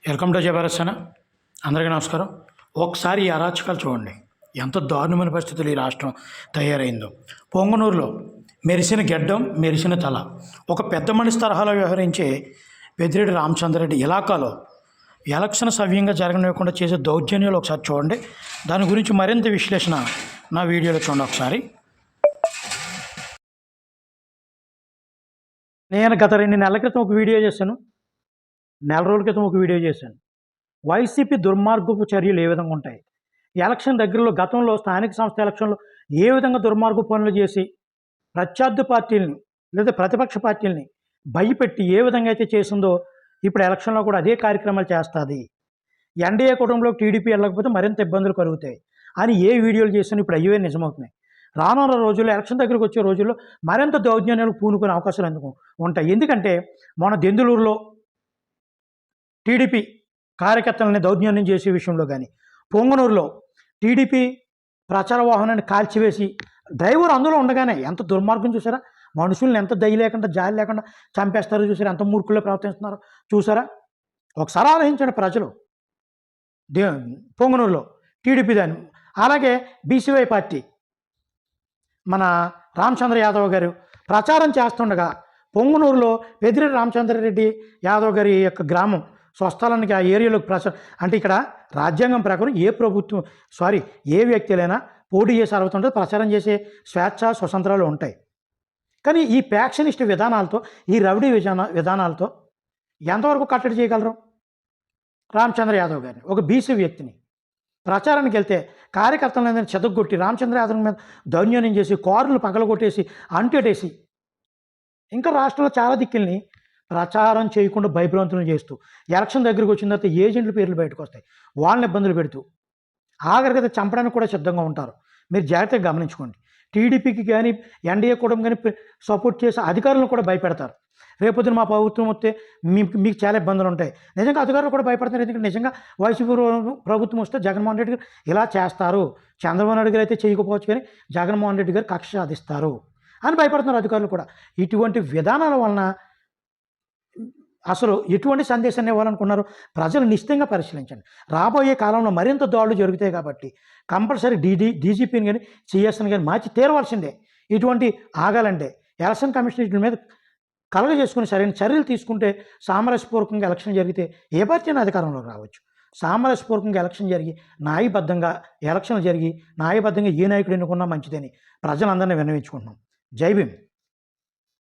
Welcome to Jabardasth. అందరికీ నమస్కారం. ఒకసారి ఈ అరాచకాలు చూడండి, ఎంత దారుణమైన పరిస్థితులు ఈ రాష్ట్రం తయారైందో. పొంగనూరులో మెరిసిన గెడ్డం, మెరిసిన తల, ఒక పెద్ద మనిషి తరహాలో వ్యవహరించే పెద్దిరెడ్డి రామచంద్రరెడ్డి ఇలాకాలో ఎలక్షన్ సవ్యంగా జరగనివ్వకుండా చేసే దౌర్జన్యాలు ఒకసారి చూడండి. దాని గురించి మరింత విశ్లేషణ నా వీడియోలో చూడండి ఒకసారి. నేను గత 2 నెలల క్రితం ఒక వీడియో చేశాను, నెల రోజుల క్రితం ఒక వీడియో చేశాను. వైసీపీ దుర్మార్గపు చర్యలు ఏ విధంగా ఉంటాయి, ఎలక్షన్ దగ్గరలో గతంలో స్థానిక సంస్థ ఎలక్షన్లో ఏ విధంగా దుర్మార్గ పనులు చేసి ప్రత్యర్థి పార్టీలని లేదా ప్రతిపక్ష పార్టీలని భయపెట్టి ఏ విధంగా అయితే చేసిందో ఇప్పుడు ఎలక్షన్లో కూడా అదే కార్యక్రమాలు చేస్తుంది. ఎన్డీఏ కుటుంబంలోకి టీడీపీ వెళ్ళకపోతే మరింత ఇబ్బందులు కలుగుతాయి అని ఏ వీడియోలు చేసినా ఇప్పుడు అయ్యే నిజమవుతున్నాయి. రానున్న రోజుల్లో ఎలక్షన్ దగ్గరికి వచ్చే రోజుల్లో మరింత దౌర్జన్యాలు పూనుకునే అవకాశాలు ఎందుకు ఉంటాయి. ఎందుకంటే మన దెందులూరులో టీడీపీ కార్యకర్తలని దౌర్జన్యం చేసే విషయంలో కానీ, పొంగనూరులో టీడీపీ ప్రచార వాహనాన్ని కాల్చివేసి డ్రైవర్ అందులో ఉండగానే ఎంత దుర్మార్గం చూసారా, మనుషుల్ని ఎంత దయ లేకుండా జాలి లేకుండా చంపేస్తారో చూసారా, ఎంత మూర్ఖుల్లో ప్రవర్తిస్తున్నారో చూసారా. ఒకసారి ఆలోచించండి ప్రజలు. పొంగనూరులో టీడీపీ దాన్ని, అలాగే బీసీవై పార్టీ మన రామచంద్ర యాదవ్ గారు ప్రచారం చేస్తుండగా పొంగనూరులో పెద్దిరెడ్డి రామచంద్రరెడ్డి యాదవ్ గారి యొక్క గ్రామం స్వస్థలానికి ఆ ఏరియాలోకి ప్రచారం అంటే ఇక్కడ రాజ్యాంగం ప్రకారం ఏ వ్యక్తులైనా పోటీ చేసే అర్హత ఉంటుంది, ప్రచారం చేసే స్వేచ్ఛ స్వతంత్రాలు ఉంటాయి. కానీ ఈ ప్యాక్షనిస్ట్ విధానాలతో, ఈ రౌడీ విధానాలతో ఎంతవరకు కట్టడి చేయగలరు? రామచంద్ర యాదవ్ గారిని, ఒక బీసీ వ్యక్తిని ప్రచారానికి వెళ్తే కార్యకర్తలను చెదగొట్టి రామచంద్ర యాదవ్ మీద దౌర్జన్యం చేసి కారులు పగలగొట్టేసి అంటేసి ఇంకా రాష్ట్రంలో చాలా దిక్కుల్ని ప్రచారం చేయకుండా భయభ్రాంతులను చేస్తూ ఎలక్షన్ దగ్గరికి వచ్చిన తర్వాత ఏజెంట్ల పేర్లు బయటకు వస్తాయి, వాళ్ళని ఇబ్బందులు పెడుతూ ఆఖరికైతే చంపడానికి కూడా సిద్ధంగా ఉంటారు. మీరు జాగ్రత్తగా గమనించుకోండి. టీడీపీకి కానీ ఎన్డీఏ కూడా కానీ సపోర్ట్ చేసే అధికారులను కూడా భయపెడతారు. రేపొద్దున మా ప్రభుత్వం వస్తే మీకు చాలా ఇబ్బందులు ఉంటాయి. నిజంగా అధికారులు కూడా భయపడతారు. ఎందుకంటే నిజంగా వైసీపీ ప్రభుత్వం వస్తే జగన్మోహన్ రెడ్డి గారు ఇలా చేస్తారు, చంద్రబాబు నాయుడు గారు అయితే చేయకపోవచ్చు కానీ జగన్మోహన్ రెడ్డి గారు కక్ష సాధిస్తారు అని భయపడుతున్నారు అధికారులు కూడా. ఇటువంటి విధానాల వలన అసలు ఎటువంటి సందేశాన్ని ఇవ్వాలనుకున్నారు ప్రజలు నిశ్చితంగా పరిశీలించండి. రాబోయే కాలంలో మరింత దాడులు జరుగుతాయి కాబట్టి కంపల్సరీ డీజీపీని కానీ సిఎస్ని కానీ మార్చి తీరవలసిందే. ఇటువంటి ఆగాలంటే ఎలక్షన్ కమిషన్ వీటి మీద కలగ చేసుకుని సరైన చర్యలు తీసుకుంటే సామరస్యపూర్వకంగా ఎలక్షన్ జరిగితే ఏ పార్టీ అధికారంలోకి రావచ్చు. సామరస్యపూర్వకంగా ఎలక్షన్ జరిగి న్యాయబద్ధంగా ఎలక్షన్లు జరిగి న్యాయబద్ధంగా ఏ నాయకుడు ఎన్నుకున్నా మంచిదని ప్రజలందరినీ విన్నవించుకుంటున్నాం. జై భీమ్.